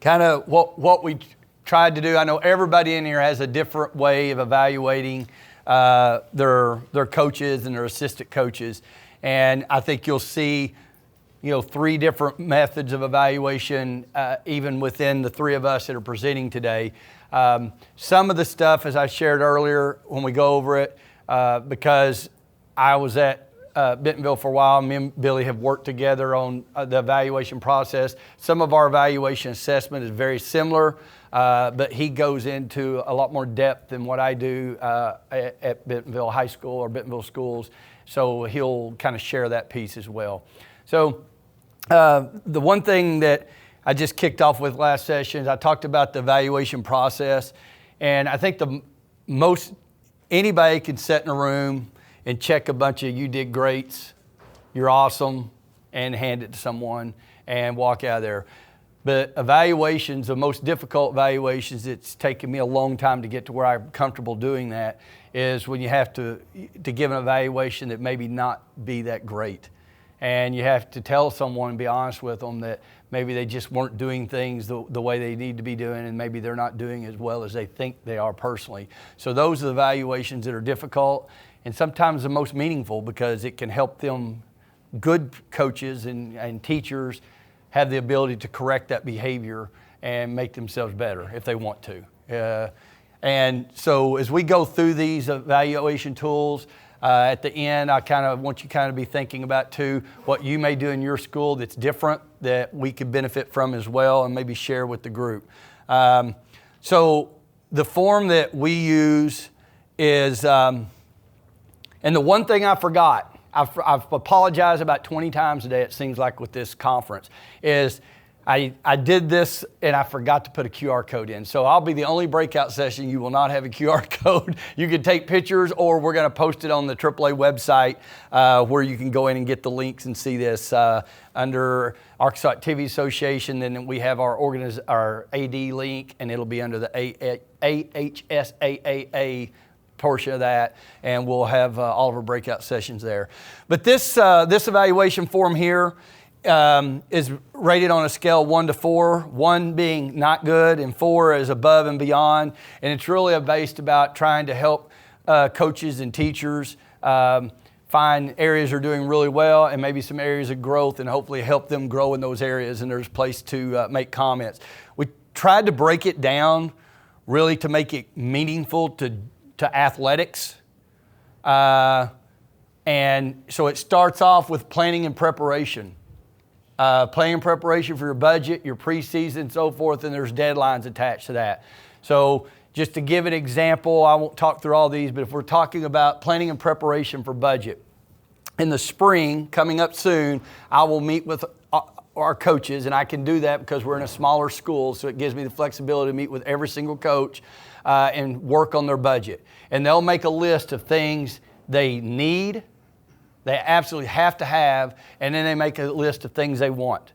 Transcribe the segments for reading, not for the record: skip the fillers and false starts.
kind of what we tried to do. I know everybody in here has a different way of evaluating their coaches and their assistant coaches. And I think you'll see, 3 different methods of evaluation, even within the 3 of us that are presenting today. Some of the stuff, as I shared earlier, when we go over it, because I was at Bentonville for a while, me and Billy have worked together on the evaluation process. Some of our evaluation assessment is very similar, but he goes into a lot more depth than what I do at Bentonville High School or Bentonville schools. So he'll kind of share that piece as well. So the one thing that I just kicked off with last session is I talked about the evaluation process. And I think anybody can sit in a room and check a bunch of "you did greats," "you're awesome," and hand it to someone and walk out of there. But evaluations, the most difficult evaluations, it's taken me a long time to get to where I'm comfortable doing that, is when you have to give an evaluation that maybe not be that great. And you have to tell someone and be honest with them that maybe they just weren't doing things the way they need to be doing, and maybe they're not doing as well as they think they are personally. So those are the evaluations that are difficult and sometimes the most meaningful, because it can help them, good coaches and teachers, have the ability to correct that behavior and make themselves better if they want to. And so as we go through these evaluation tools, at the end, I kind of want you to be thinking about too, what you may do in your school that's different that we could benefit from as well, and maybe share with the group. So the form that we use is, and the one thing I forgot, I've apologized about 20 times today, it seems like, with this conference, is I did this and I forgot to put a QR code in. So I'll be the only breakout session you will not have a QR code. You can take pictures, or we're going to post it on the AAA website where you can go in and get the links and see this under Arkansas Activity Association. Then we have our AD link, and it'll be under the AHSAAA portion of that, and we'll have all of our breakout sessions there. But this evaluation form here is rated on a scale 1 to 4, 1 being not good and 4 is above and beyond. And it's really based about trying to help coaches and teachers find areas they're doing really well and maybe some areas of growth, and hopefully help them grow in those areas, and there's a place to make comments. We tried to break it down really to make it meaningful to athletics. And so it starts off with planning and preparation. Planning and preparation for your budget, your preseason, and so forth, and there's deadlines attached to that. So just to give an example, I won't talk through all these, but if we're talking about planning and preparation for budget, in the spring, coming up soon, I will meet with our coaches, and I can do that because we're in a smaller school, so it gives me the flexibility to meet with every single coach and work on their budget. And they'll make a list of things they need, they absolutely have to have, and then they make a list of things they want.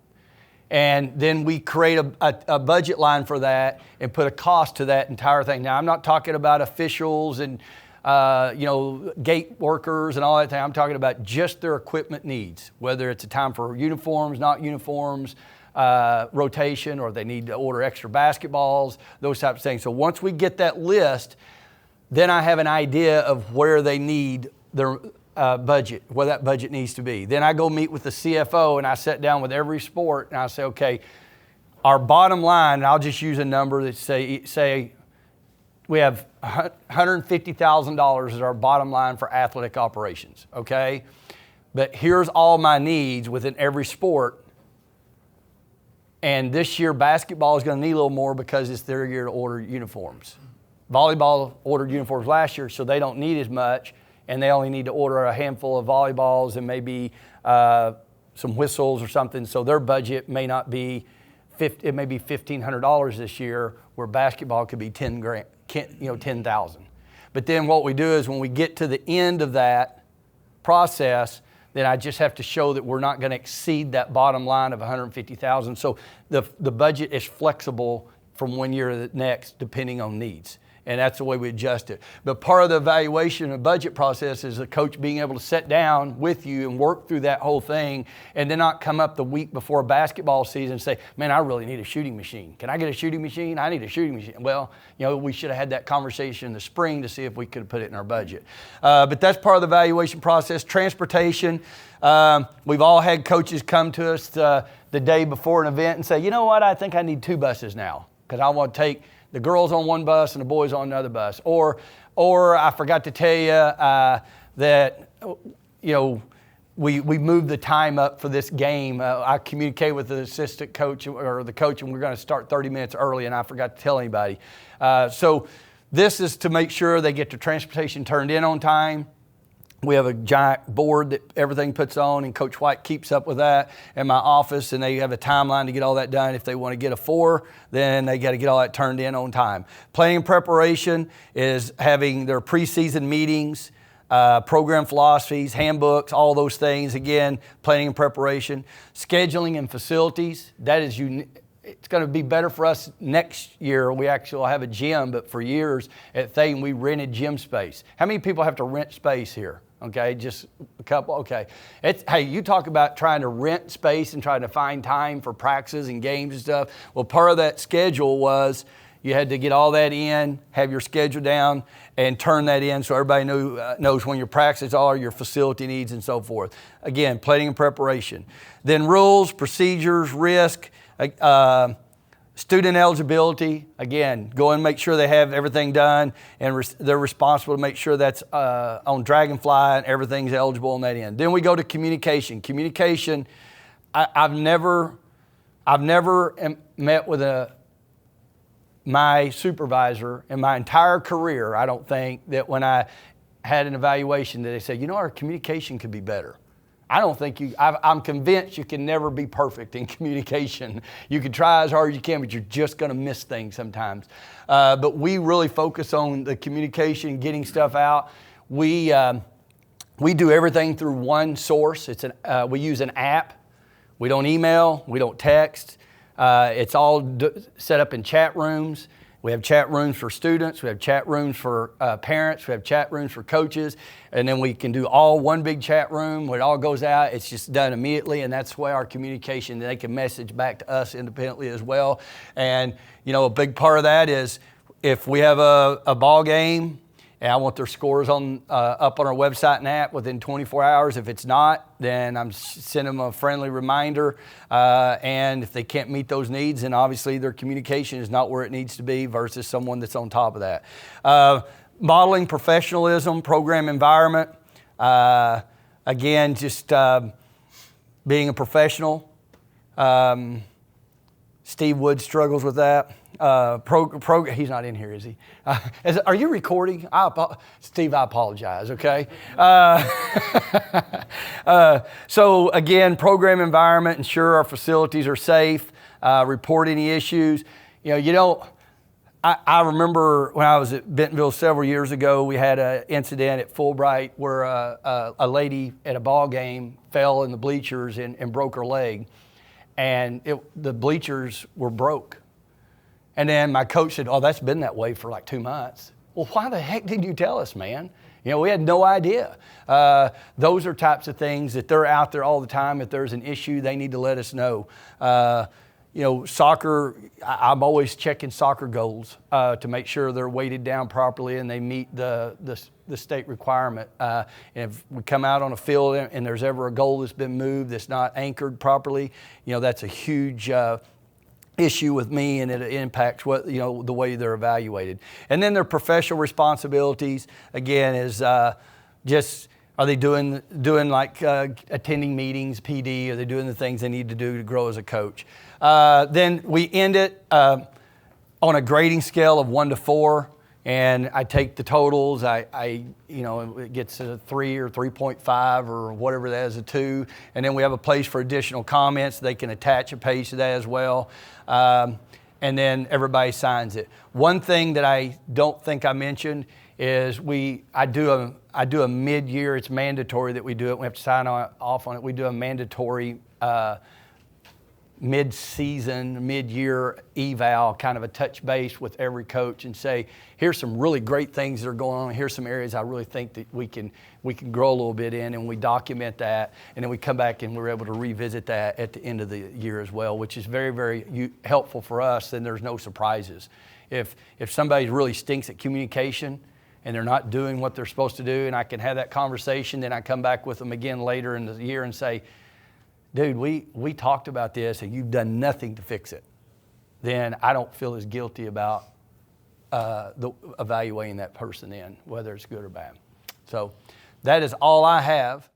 And then we create a budget line for that and put a cost to that entire thing. Now, I'm not talking about officials and gate workers and all that thing. I'm talking about just their equipment needs, whether it's a time for uniforms, not uniforms, rotation, or they need to order extra basketballs, those types of things. So once we get that list, then I have an idea of where they need their budget, where that budget needs to be. Then I go meet with the CFO, and I sit down with every sport, and I say, okay, our bottom line, and I'll just use a number that say we have $150,000 as our bottom line for athletic operations, okay? But here's all my needs within every sport. And this year, basketball is going to need a little more because it's their year to order uniforms. Volleyball ordered uniforms last year, so they don't need as much, and they only need to order a handful of volleyballs and maybe some whistles or something, so their budget may not be it may be $1,500 this year, where basketball could be $10,000. But then what we do is when we get to the end of that process, then I just have to show that we're not going to exceed that bottom line of $150,000. So the budget is flexible from one year to the next, depending on needs. and that's the way we adjust it. But part of the evaluation and budget process is the coach being able to sit down with you and work through that whole thing, and then not come up the week before basketball season and say, man, I really need a shooting machine. Can I get a shooting machine? I need a shooting machine. Well, we should have had that conversation in the spring to see if we could have put it in our budget. But that's part of the evaluation process. Transportation. We've all had coaches come to us the day before an event and say, you know what, I think I need 2 buses now because I want to take the girls on one bus and the boys on another bus. Or I forgot to tell you that, we moved the time up for this game. I communicate with the assistant coach or the coach, and we're going to start 30 minutes early, and I forgot to tell anybody. So this is to make sure they get their transportation turned in on time. We have a giant board that everything puts on, and Coach White keeps up with that in my office, and they have a timeline to get all that done. If they want to get a 4, then they got to get all that turned in on time. Planning and preparation is having their preseason meetings, program philosophies, handbooks, all those things. Again, planning and preparation. Scheduling and facilities, that is it's going to be better for us next year. We actually will have a gym, but for years at Thaden, we rented gym space. How many people have to rent space here? Okay, just a couple. Okay. Hey, you talk about trying to rent space and trying to find time for practices and games and stuff. Well, part of that schedule was you had to get all that in, have your schedule down, and turn that in so everybody knows when your practices are, your facility needs, and so forth. Again, planning and preparation. Then rules, procedures, risk, student eligibility. Again, go and make sure they have everything done, and they're responsible to make sure that's on Dragonfly and everything's eligible on that end. Then we go to communication. Communication, I've never met with my supervisor in my entire career, I don't think, that when I had an evaluation that they said, our communication could be better. I don't think I'm convinced you can never be perfect in communication. You can try as hard as you can, but you're just going to miss things sometimes. But we really focus on the communication, getting stuff out. We do everything through one source. We use an app. We don't email. We don't text. It's all set up in chat rooms. We have chat rooms for students. We have chat rooms for parents. We have chat rooms for coaches. And then we can do all one big chat room where it all goes out. It's just done immediately, and that's why our communication, they can message back to us independently as well. And, a big part of that is if we have a ball game, and I want their scores up on our website and app within 24 hours. If it's not, then I'm sending them a friendly reminder. And if they can't meet those needs, then obviously their communication is not where it needs to be versus someone that's on top of that. Modeling professionalism, program environment. Again, just being a professional. Steve Wood struggles with that. He's not in here, is he? Are you recording? Steve, I apologize, okay? So again, program environment, ensure our facilities are safe, report any issues. I remember when I was at Bentonville several years ago, we had an incident at Fulbright where a lady at a ball game fell in the bleachers and broke her leg. And the bleachers were broke. And then my coach said, that's been that way for like 2 months. Well, why the heck did you tell us, man? We had no idea. Those are types of things that they're out there all the time. If there's an issue, they need to let us know. Soccer, I'm always checking soccer goals to make sure they're weighted down properly and they meet the state requirement. And if we come out on a field and there's ever a goal that's been moved that's not anchored properly, that's a huge issue with me, and it impacts the way they're evaluated. And then their professional responsibilities, again, is just, are they doing like attending meetings, PD? Are they doing the things they need to do to grow as a coach? Then we end it on a grading scale of 1 to 4, and I take the totals. It gets a 3 or 3.5 or whatever that is, a 2, and then we have a place for additional comments. They can attach a page to that as well, and then everybody signs it. One thing that I don't think I mentioned is I do a mid-year. It's mandatory that we do it. We have to sign off on it. We do a mandatory mid-season, mid-year eval, kind of a touch base with every coach and say, here's some really great things that are going on. Here's some areas I really think that we can grow a little bit in, and we document that, and then we come back and we're able to revisit that at the end of the year as well, which is very, very helpful for us. Then there's no surprises. If somebody really stinks at communication and they're not doing what they're supposed to do, and I can have that conversation, then I come back with them again later in the year and say, dude, we talked about this and you've done nothing to fix it, then I don't feel as guilty about evaluating that person in, whether it's good or bad. So that is all I have.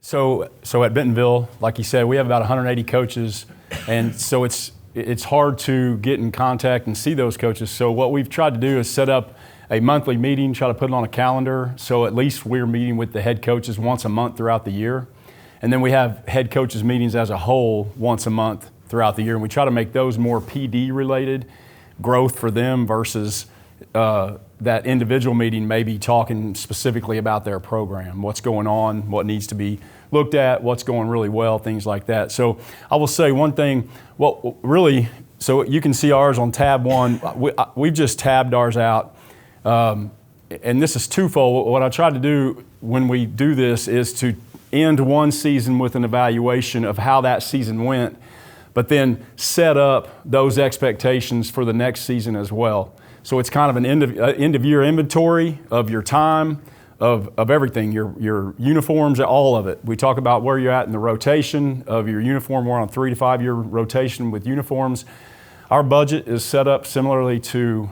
So at Bentonville, like you said, we have about 180 coaches, and so it's hard to get in contact and see those coaches. So what we've tried to do is set up a monthly meeting, try to put it on a calendar, so at least we're meeting with the head coaches once a month throughout the year. And then we have head coaches meetings as a whole once a month throughout the year. And we try to make those more PD related, growth for them versus that individual meeting maybe talking specifically about their program, what's going on, what needs to be looked at, what's going really well, things like that. So I will say one thing, well, really, so you can see ours on tab 1. We've just tabbed ours out. And this is twofold. What I try to do when we do this is to end one season with an evaluation of how that season went, but then set up those expectations for the next season as well. So it's kind of an end of year inventory of your time, of everything, your uniforms, all of it. We talk about where you're at in the rotation of your uniform. We're on a 3 to 5 year rotation with uniforms. Our budget is set up similarly to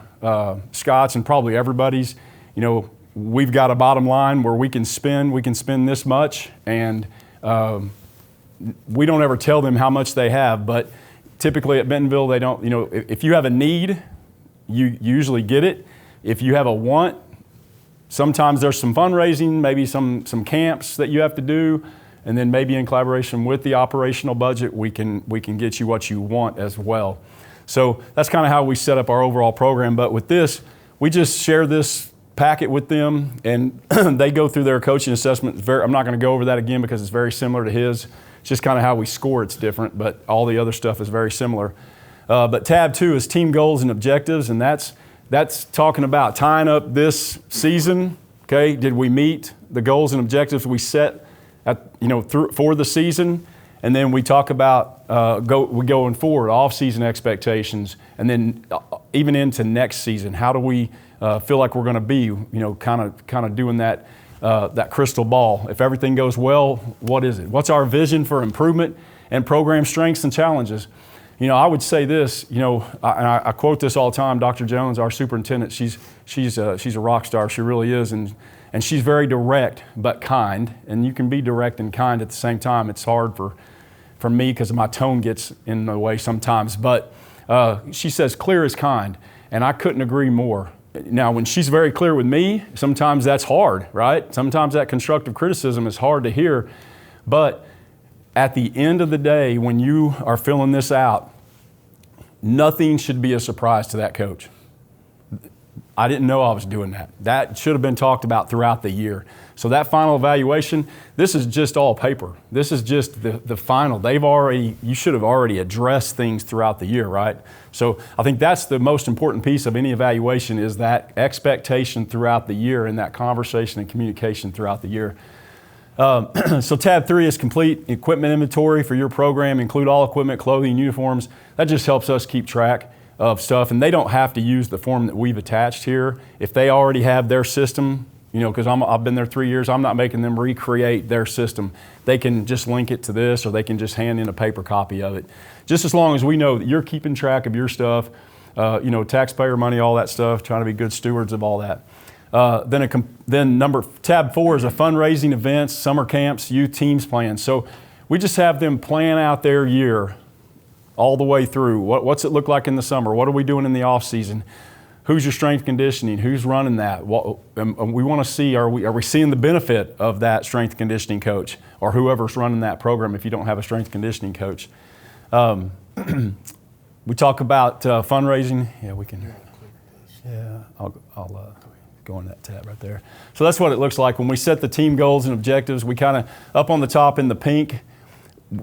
Scott's and probably everybody's. You know, we've got a bottom line where we can spend this much, and we don't ever tell them how much they have, but typically at Bentonville, they don't, you know, if you have a need, you usually get it. If you have a want, sometimes there's some fundraising, maybe some camps that you have to do, and then maybe in collaboration with the operational budget, we can get you what you want as well. So that's kind of how we set up our overall program. But with this, we just share this packet with them, and they go through their coaching assessment. I'm not going to go over that again because it's very similar to his. It's just kind of how we score. It's different, but all the other stuff is very similar. But tab 2 is team goals and objectives, and that's talking about tying up this season. Okay, did we meet the goals and objectives we set for the season? And then we talk about going forward, off-season expectations, and then even into next season. How do we feel like we're going to be? Kind of doing that crystal ball. If everything goes well, what is it? What's our vision for improvement and program strengths and challenges? I would say this. I quote this all the time. Dr. Jones, our superintendent, she's a rock star. She really is, and she's very direct but kind. And you can be direct and kind at the same time. It's hard for me because my tone gets in the way sometimes. But she says clear is kind, and I couldn't agree more. Now, when she's very clear with me, sometimes that's hard, right? Sometimes that constructive criticism is hard to hear. But at the end of the day, when you are filling this out, nothing should be a surprise to that coach. I didn't know I was doing that. That should have been talked about throughout the year. So that final evaluation, this is just all paper. This is just the final. You should have already addressed things throughout the year, right? So I think that's the most important piece of any evaluation, is that expectation throughout the year and that conversation and communication throughout the year. So tab 3 is complete equipment inventory for your program. Include all equipment, clothing, uniforms. That just helps us keep track of stuff, and they don't have to use the form that we've attached here. If they already have their system, because I've been there 3 years, I'm not making them recreate their system. They can just link it to this, or they can just hand in a paper copy of it. Just as long as we know that you're keeping track of your stuff, taxpayer money, all that stuff, trying to be good stewards of all that. Then tab 4 is a fundraising events, summer camps, youth teams plan. So we just have them plan out their year all the way through. What's it look like in the summer? What are we doing in the off season? Who's your strength conditioning? Who's running that? We want to see, are we seeing the benefit of that strength conditioning coach or whoever's running that program if you don't have a strength conditioning coach? We talk about fundraising. Yeah, we can. Yeah, I'll go in that tab right there. So that's what it looks like when we set the team goals and objectives. We kind of, up on the top in the pink,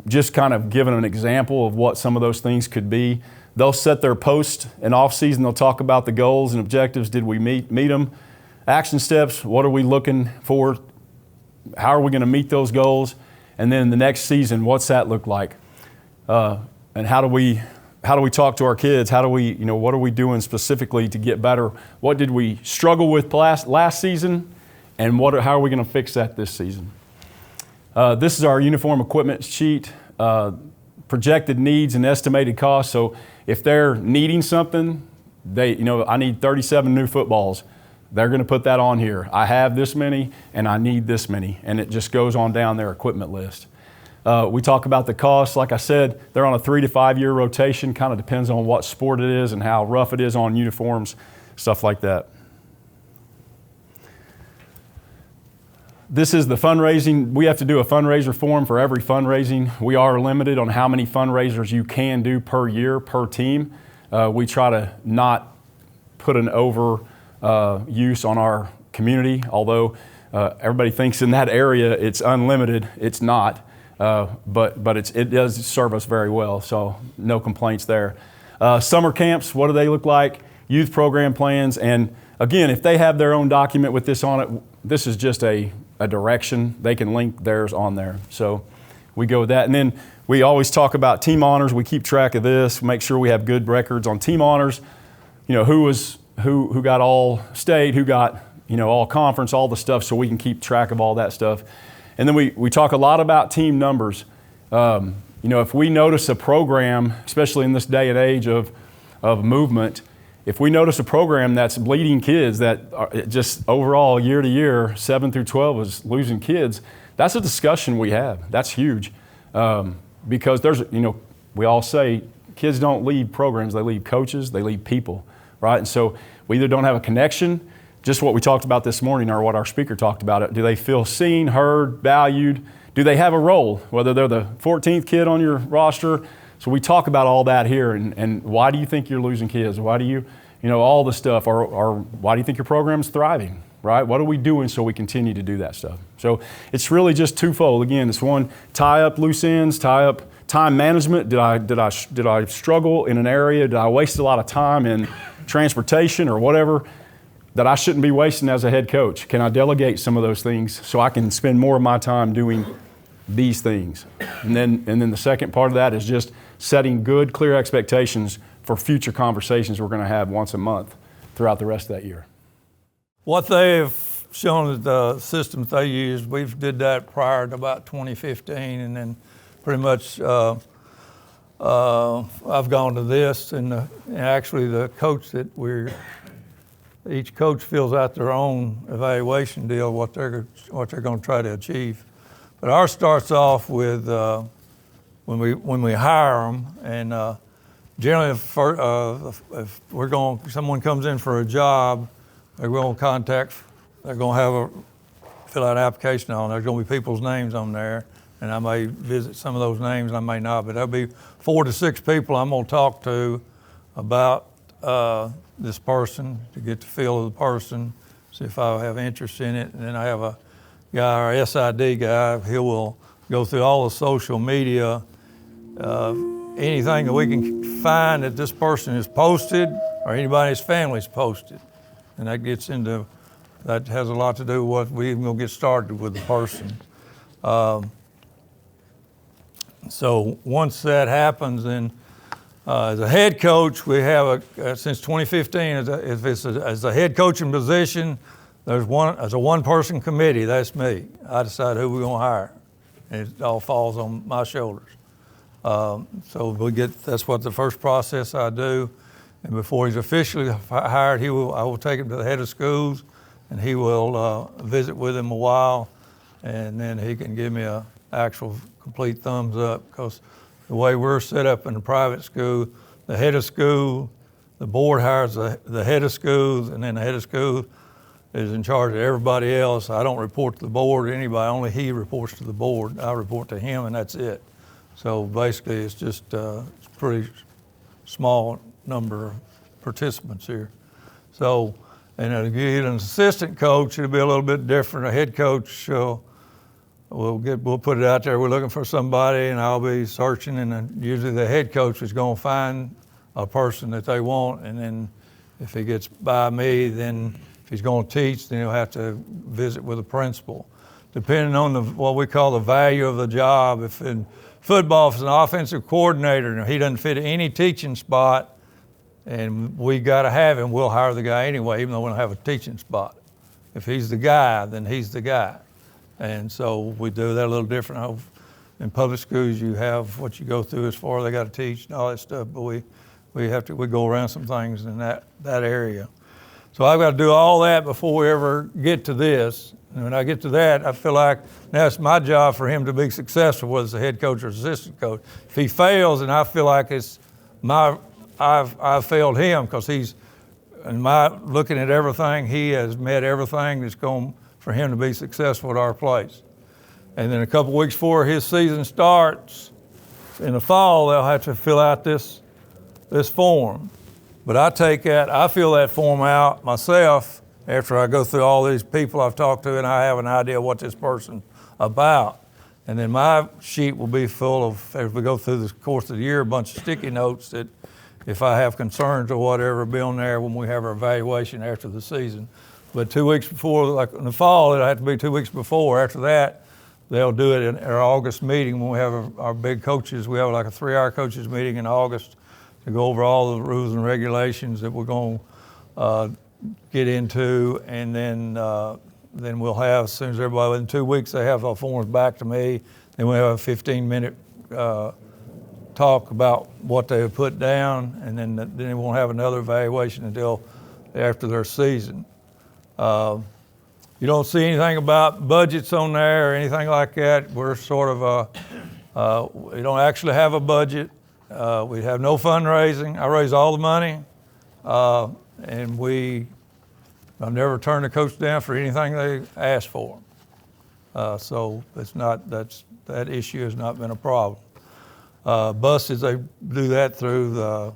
just kind of giving an example of what some of those things could be. They'll set their post and off season. They'll talk about the goals and objectives. Did we meet them? Action steps. What are we looking for? How are we going to meet those goals? And then the next season, what's that look like? And how do we talk to our kids? How do we, what are we doing specifically to get better? What did we struggle with last season? And how are we going to fix that this season? This is our uniform equipment sheet, projected needs and estimated costs. So if they're needing something, I need 37 new footballs. They're going to put that on here. I have this many and I need this many. And it just goes on down their equipment list. We talk about the costs. Like I said, they're on a 3 to 5 year rotation. Kind of depends on what sport it is and how rough it is on uniforms, stuff like that. This is the fundraising. We have to do a fundraiser form for every fundraising. We are limited on how many fundraisers you can do per year, per team. We try to not put an use on our community, although everybody thinks in that area it's unlimited. It's not. But it does serve us very well, so no complaints there. Summer camps, what do they look like? Youth program plans, and again, if they have their own document with this on it, this is just a direction. They can link theirs on there. So we go with that. And then we always talk about team honors. We keep track of this, make sure we have good records on team honors. Who got all state, who got all conference, all the stuff, so we can keep track of all that stuff. And then we talk a lot about team numbers. If we notice a program, especially in this day and age of movement, if we notice a program that's bleeding kids, that just overall year to year, 7 through 12 is losing kids, that's a discussion we have. That's huge. Because we all say kids don't leave programs, they leave coaches, they leave people, right? And so we either don't have a connection, just what we talked about this morning or what our speaker talked about. Do they feel seen, heard, valued? Do they have a role, whether they're the 14th kid on your roster? So we talk about all that here, and why do you think you're losing kids? Why do you, all the stuff, or why do you think your program's thriving, right? What are we doing so we continue to do that stuff? So it's really just twofold. Again, it's one, tie up loose ends, tie up time management. Did I struggle in an area? Did I waste a lot of time in transportation or whatever that I shouldn't be wasting as a head coach? Can I delegate some of those things so I can spend more of my time doing these things? And then the second part of that is just setting good, clear expectations for future conversations we're going to have once a month throughout the rest of that year. What they've shown the systems they use, we've did that prior to about 2015, and then pretty much I've gone to this, and actually the coach that each coach fills out their own evaluation deal, what they're going to try to achieve. But ours starts off with when we hire them, and generally if someone comes in for a job, they're going to fill out an application on. There's going to be people's names on there, and I may visit some of those names, and I may not. But there'll be 4 to 6 people I'm going to talk to about this person to get the feel of the person, see if I have interest in it. And then I have a guy, our SID guy, he will go through all the social media, anything that we can find that this person has posted or anybody's family's posted. And that has a lot to do with what we even going to get started with the person. So once that happens, then as a head coach, we have since 2015, as a head coaching position, there's a one-person committee. That's me. I decide who we're going to hire, and it all falls on my shoulders. So that's what the first process I do, and before he's officially hired, I will take him to the head of schools, and he will visit with him a while, and then he can give me an actual complete thumbs up, because the way we're set up in a private school, the head of school, the board hires the head of schools, and then the head of school is in charge of everybody else. I don't report to the board or anybody, only he reports to the board. I report to him, and that's it. So basically it's just it's a pretty small number of participants here. So, and if you get an assistant coach, it'll be a little bit different. A head coach we'll put it out there. We're looking for somebody, and I'll be searching, and then usually the head coach is going to find a person that they want, and then if he gets by me, then if he's going to teach, then he'll have to visit with the principal. Depending on what we call the value of the job. If in football, if it's an offensive coordinator and he doesn't fit any teaching spot, and we got to have him, we'll hire the guy anyway, even though we don't have a teaching spot. If he's the guy, then he's the guy. And so we do that a little different. In public schools, you have what you go through as far as they got to teach and all that stuff, but we go around some things in that area. So I've got to do all that before we ever get to this. And when I get to that, I feel like now it's my job for him to be successful, whether it's a head coach or assistant coach. If he fails, then I feel like I've failed him, because looking at everything, he has met everything that's going for him to be successful at our place. And then a couple weeks before his season starts in the fall, they'll have to fill out this form. But I fill that form out myself after I go through all these people I've talked to, and I have an idea what this person's about. And then my sheet will be full of, as we go through the course of the year, a bunch of sticky notes that if I have concerns or whatever, be on there when we have our evaluation after the season. But 2 weeks before, like in the fall, it'll have to be 2 weeks before. After that, they'll do it in our August meeting when we have our big coaches. We have like a 3-hour coaches meeting in August to go over all the rules and regulations that we're going to get into, and then we'll have, as soon as everybody, within 2 weeks, they have our forms back to me, then we'll have a 15-minute talk about what they have put down, and then they won't have another evaluation until after their season. You don't see anything about budgets on there or anything like that. We're sort of, we don't actually have a budget. We have no fundraising. I raise all the money, and I've never turned a coach down for anything they asked for. So that issue has not been a problem. Buses, they do that through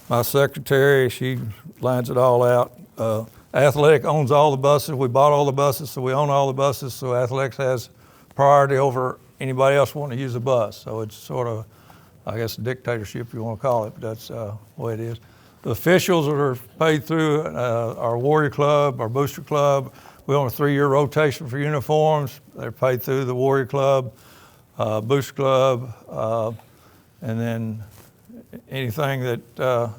my secretary. She lines it all out. Athletic owns all the buses. We bought all the buses, so we own all the buses. So Athletics has priority over anybody else wanting to use a bus. So it's sort of, I guess, a dictatorship, you want to call it, but that's the way it is. The officials are paid through our Warrior Club, our Booster Club. We're on a 3-year rotation for uniforms. They're paid through the Warrior Club, Booster Club, and then anything that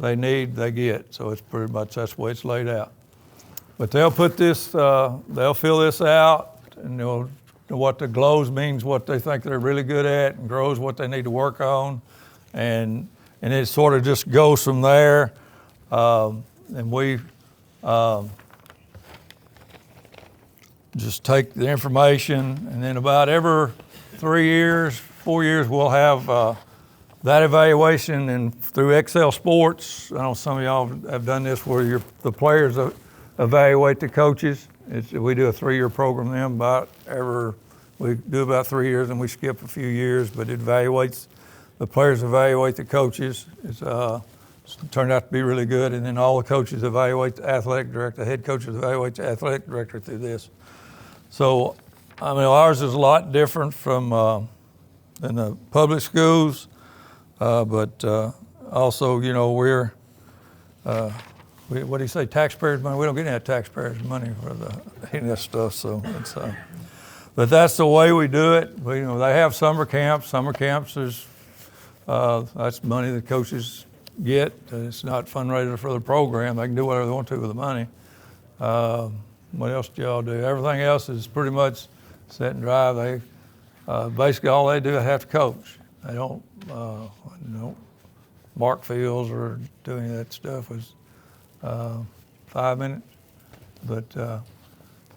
they need, they get. So it's pretty much, that's the way it's laid out. But they'll put this, they'll fill this out, and they'll know what the glows means, what they think they're really good at, and grows what they need to work on. And it sort of just goes from there. And we just take the information, and then about every 3 years, 4 years, we'll have that evaluation, and through Excel Sports, I know some of y'all have done this where the players evaluate the coaches. We do a 3-year program with them we do about 3 years, and we skip a few years, but it evaluates, the players evaluate the coaches. It's turned out to be really good, and then all the coaches evaluate the athletic director, the head coaches evaluate the athletic director through this. So, I mean, ours is a lot different from than the public schools. But also, you know, we're, what do you say, taxpayers' money? We don't get any taxpayers' money for any of that stuff. So it's, but that's the way we do it. You know, they have summer camps. Summer camps is that's money that coaches get. It's not fundraiser for the program. They can do whatever they want to with the money. What else do y'all do? Everything else is pretty much set and drive. They basically all they do is have to coach. They don't, mark fields or do any of that stuff. It's 5 minutes, but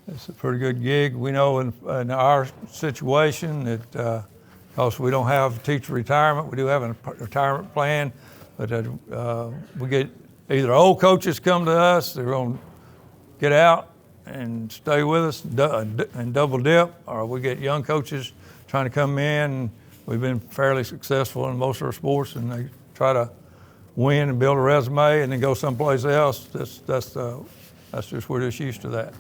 it's a pretty good gig. We know in our situation that because we don't have teacher retirement, we do have a retirement plan, but we get either old coaches come to us, they're going to get out and stay with us and double dip, or we get young coaches trying to come in. We've been fairly successful in most of our sports, and they try to win and build a resume and then go someplace else. That's just, we're just used to that.